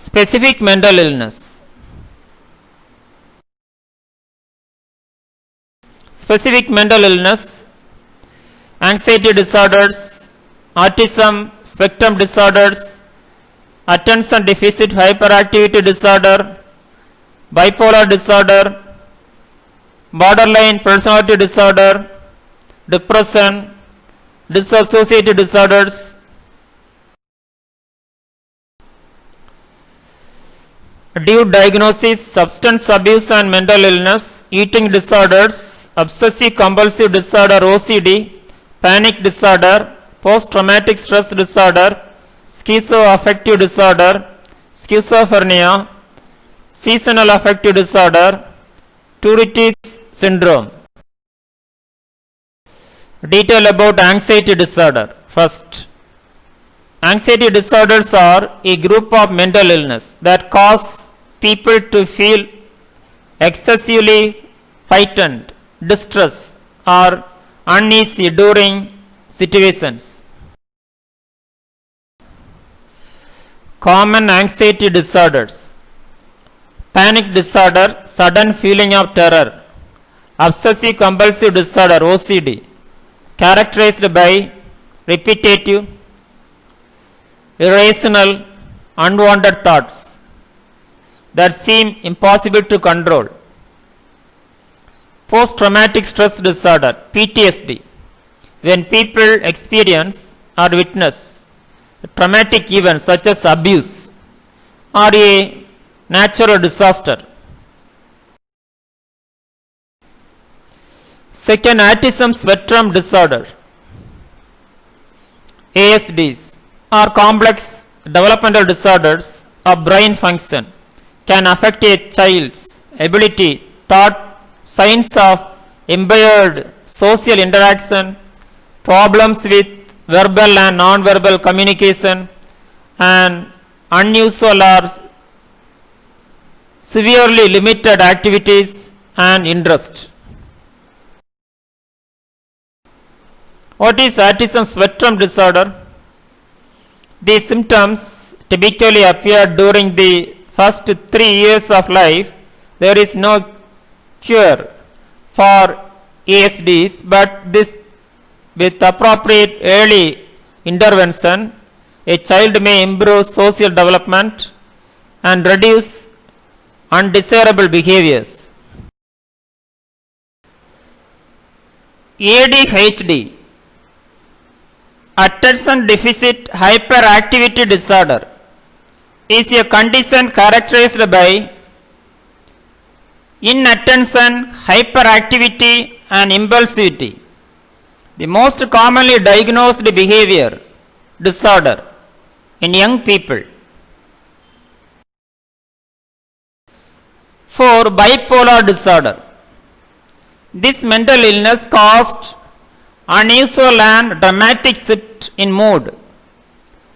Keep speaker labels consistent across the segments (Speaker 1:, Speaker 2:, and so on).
Speaker 1: Specific mental illness. Specific mental illness, anxiety disorders, autism spectrum disorders, attention deficit hyperactivity disorder, bipolar disorder, borderline personality disorder, depression, dissociative disorders. Due diagnosis: substance abuse and mental illness, eating disorders, obsessive compulsive disorder OCD, panic disorder, post-traumatic stress disorder, schizoaffective disorder, schizophrenia, seasonal affective disorder, Tourette syndrome. Detail about anxiety disorder. First, anxiety disorders are a group of mental illness that cause people to feel excessively frightened, distressed, or uneasy during situations. Common anxiety disorders: panic disorder, sudden feeling of terror; obsessive compulsive disorder OCD, characterized by repetitive, irrational, unwanted thoughts that seem impossible to control; post-traumatic stress disorder PTSD, when people experience or witness traumatic events such as abuse or a natural disaster. Second, autism spectrum disorder ASDs are complex developmental disorders of brain function, can affect a child's ability, thought, signs of impaired social interaction, problems with verbal and non-verbal communication, and unusual or severely limited activities and interest. What is autism spectrum disorder? These symptoms typically appear during the first 3 years of life. There is no cure for ASDs, but this with appropriate early intervention, a child may improve social development and reduce undesirable behaviors. ADHD, attention deficit hyperactivity disorder, is a condition characterized by inattention, hyperactivity, and impulsivity. The most commonly diagnosed behavior disorder in young people. 4. Bipolar disorder. This mental illness caused unusual and dramatic shift in mood,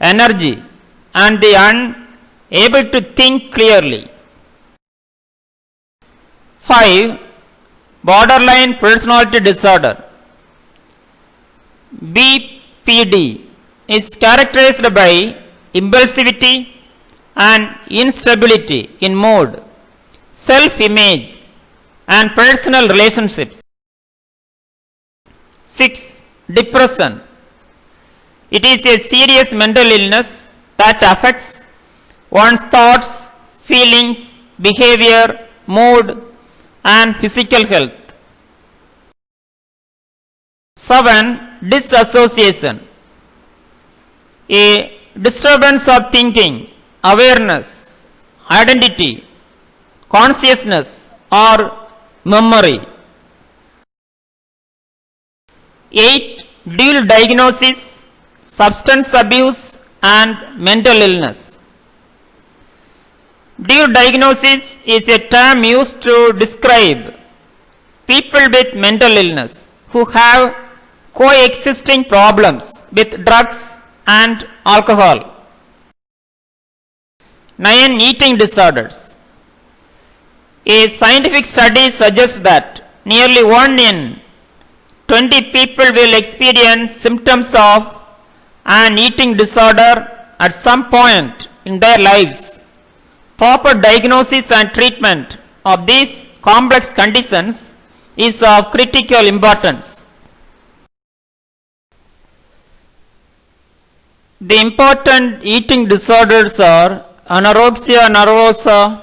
Speaker 1: energy, and the unable to think clearly. 5. Borderline personality disorder BPD is characterized by impulsivity and instability in mood, self-image, and personal relationships. 6. Depression. It is a serious mental illness that affects one's thoughts, feelings, behavior, mood, and physical health. 7. Disassociation. A disturbance of thinking, awareness, identity, consciousness, or memory. 8. Dual diagnosis, substance abuse and mental illness. Dual diagnosis is a term used to describe people with mental illness who have coexisting problems with drugs and alcohol. 9. Eating disorders. A scientific study suggests that nearly 1 in 20 people will experience symptoms of an eating disorder at some point in their lives, Proper diagnosis and treatment of these complex conditions is of critical importance. The important eating disorders are anorexia nervosa,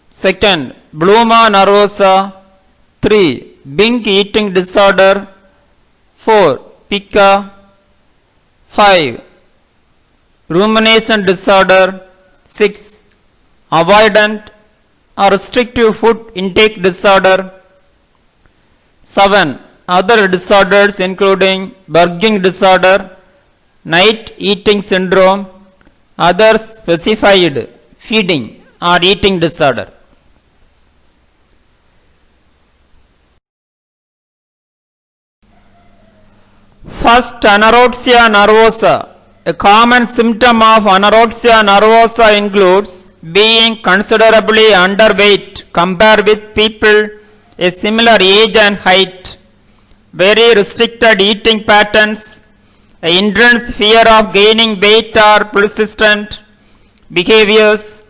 Speaker 1: second, bulimic nervosa, 3, binge eating disorder, 4, pica, 5, rumination disorder, 6, avoidant or restrictive food intake disorder, 7, other disorders including purging disorder, night eating syndrome, other specified feeding or eating disorder. First, anorexia nervosa. A common symptom of anorexia nervosa includes being considerably underweight compared with people a similar age and height, very restricted eating patterns, an intense fear of gaining weight or persistent behaviors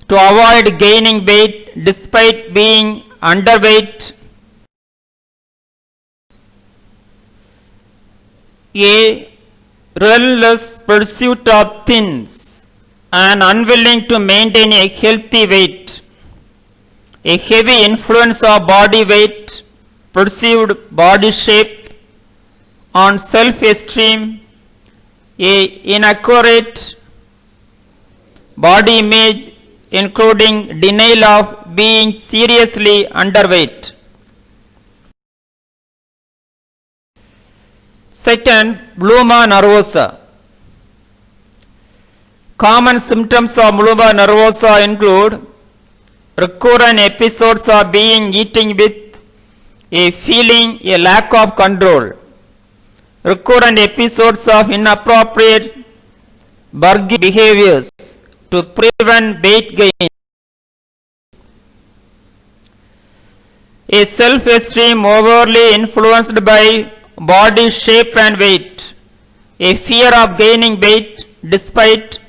Speaker 1: to avoid gaining weight despite being underweight. A relentless pursuit of things and unwilling to maintain a healthy weight, a heavy influence of body weight, perceived body shape on self-esteem, a inaccurate body image including denial of being seriously underweight. Second, bulimic nervosa. Common symptoms of bulimic nervosa include recurrent episodes of being eating with a feeling a lack of control, recurrent episodes of inappropriate purging behaviors to prevent weight gain, a self-esteem overly influenced by body shape and weight, a fear of gaining weight despite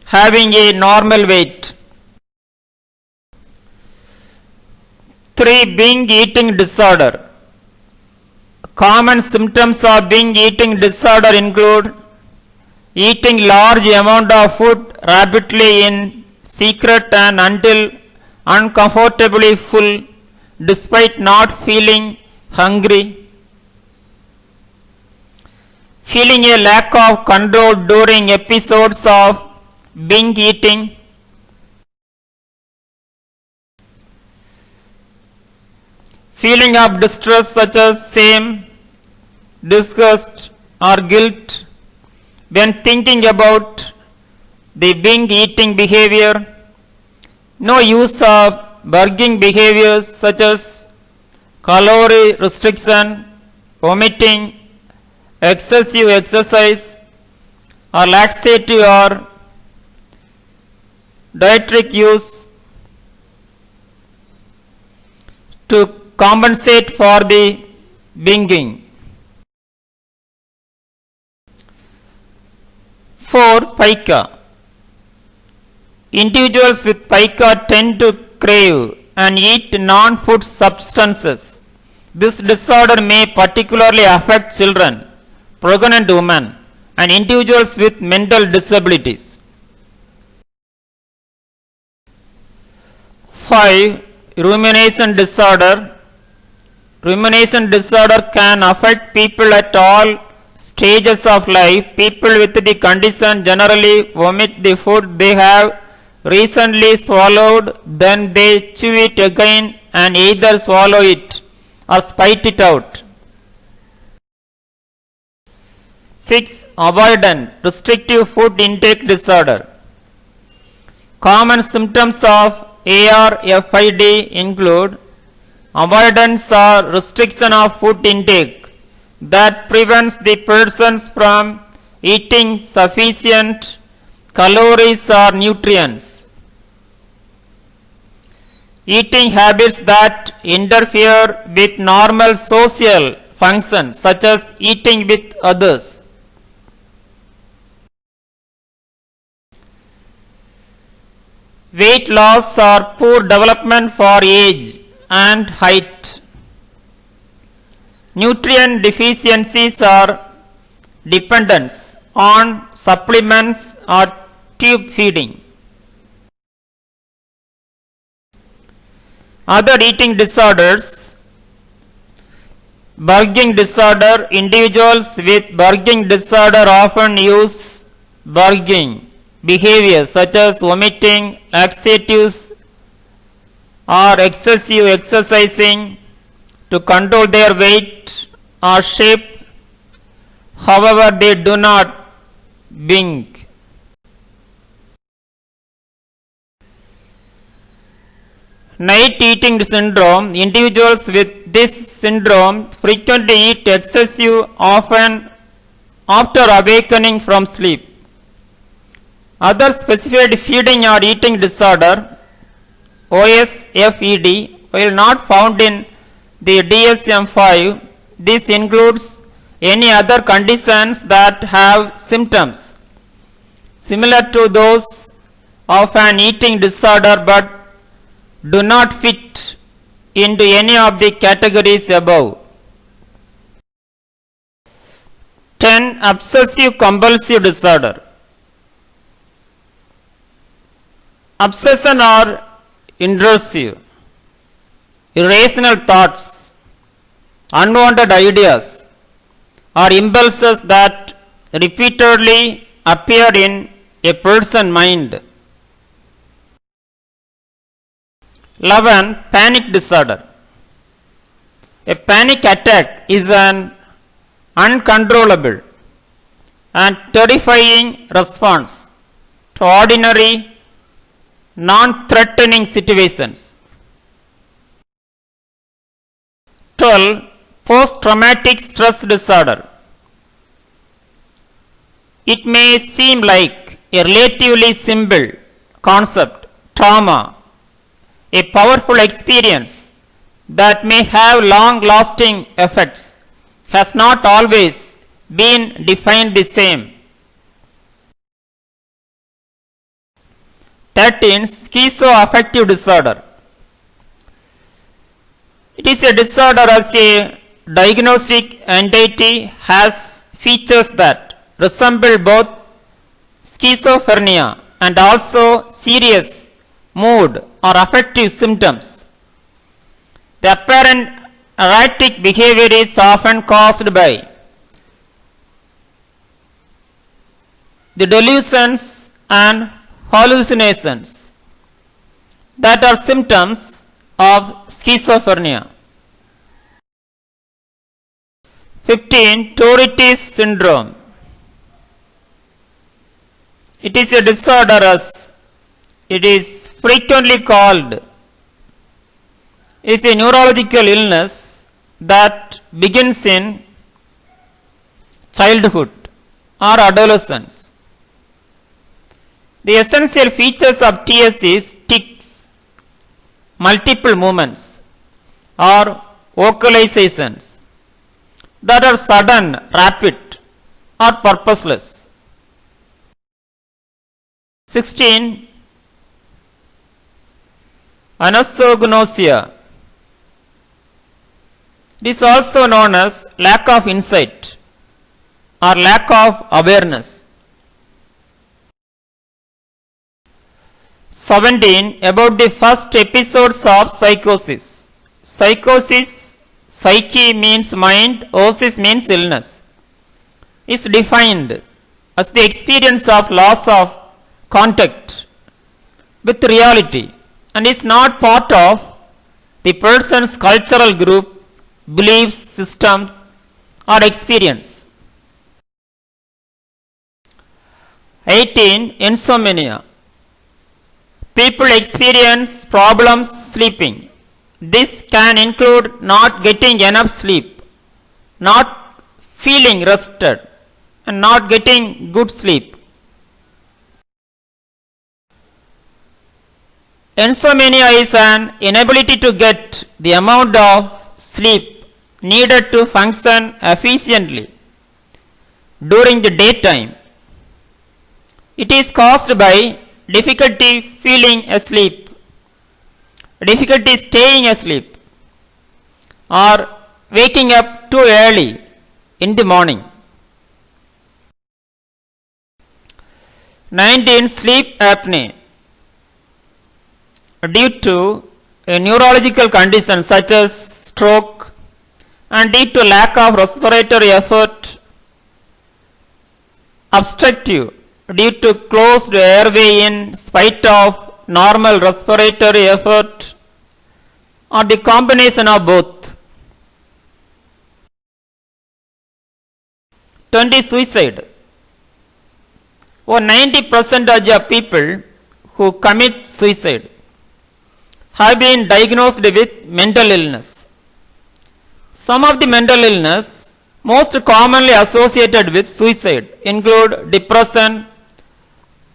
Speaker 1: having a normal weight. 3. Binge eating disorder. Common symptoms of binge eating disorder include eating large amount of food rapidly in secret and until uncomfortably full despite not feeling hungry, feeling a lack of control during episodes of binge eating, feeling of distress such as shame, disgust or guilt when thinking about the binge eating behavior, no use of purging behaviors such as calorie restriction, vomiting, excessive exercise or laxative or dietary use to compensate for the binging. 4. Pica. Individuals with pica tend to crave and eat non-food substances. This disorder may particularly affect children, pregnant women, and individuals with mental disabilities. 5. Rumination disorder. Rumination disorder can affect people at all stages of life. People with the condition generally vomit the food they have recently swallowed, then they chew it again and either swallow it or spit it out. 6. Avoidant restrictive food intake disorder. Common symptoms of ARFID include avoidance or restriction of food intake that prevents the persons from eating sufficient calories or nutrients, eating habits that interfere with normal social functions such as eating with others. weight loss or poor development for age and height. Nutrient deficiencies or dependence on supplements or tube feeding. Other eating disorders: Burging disorder. Individuals with Burging disorder often use burging behaviors such as vomiting, laxatives, or excessive exercising to control their weight or shape. However, they do not binge. Night eating syndrome. Individuals with this syndrome frequently eat excessive, often after awakening from sleep. Other specified feeding or eating disorder, OSFED, while not found in the DSM-5, this includes any other conditions that have symptoms similar to those of an eating disorder but do not fit into any of the categories above. 10. Obsessive compulsive disorder. Obsession or intrusive, irrational thoughts, unwanted ideas, or impulses that repeatedly appear in a person's mind. 11. Panic disorder. A panic attack is an uncontrollable and terrifying response to ordinary, non-threatening situations. 12. Post-traumatic stress disorder. It may seem like a relatively simple concept, trauma, a powerful experience that may have long-lasting effects, has not always been defined the same. 13. Schizoaffective disorder. It is a disorder as a diagnostic entity has features that resemble both schizophrenia and also serious mood or affective symptoms. The apparent erratic behavior is often caused by the delusions and hallucinations that are symptoms of schizophrenia. 15. Tourette syndrome. It is a disorder as it is frequently called. It is a neurological illness that begins in childhood or adolescence. The essential features of TS is tics, multiple movements or vocalizations that are sudden, rapid or purposeless. 16. Anosognosia. It is also known as lack of insight or lack of awareness. 17. About the first episodes of psychosis. Psychosis, psyche means mind, osis means illness, is defined as the experience of loss of contact with reality and is not part of the person's cultural group, beliefs, system or experience. 18. Insomnia. People experience problems sleeping. This can include not getting enough sleep, not feeling rested, and not getting good sleep. Insomnia is an inability to get the amount of sleep needed to function efficiently during the daytime. It is caused by difficulty feeling asleep, difficulty staying asleep, or waking up too early in the morning. 19. Sleep apnea. Due to a neurological condition such as stroke and due to lack of respiratory effort, obstructive due to closed airway in spite of normal respiratory effort, or the combination of both. 20. Suicide. Over 90% of people who commit suicide have been diagnosed with mental illness. Some of the mental illness most commonly associated with suicide include depression,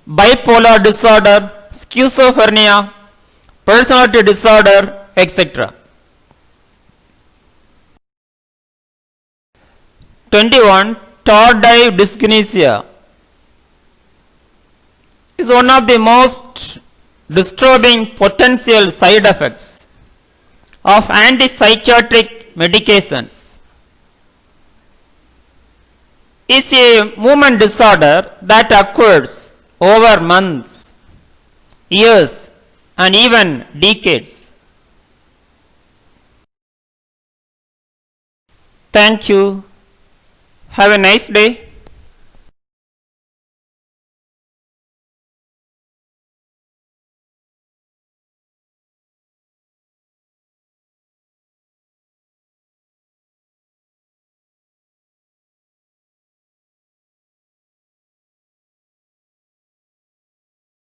Speaker 1: bipolar disorder, schizophrenia, personality disorder, etc. 21. Tardive dyskinesia is one of the most disturbing potential side effects of antipsychotic medications. Is a movement disorder that occurs over months, years, and even decades. Thank you. Have a nice day.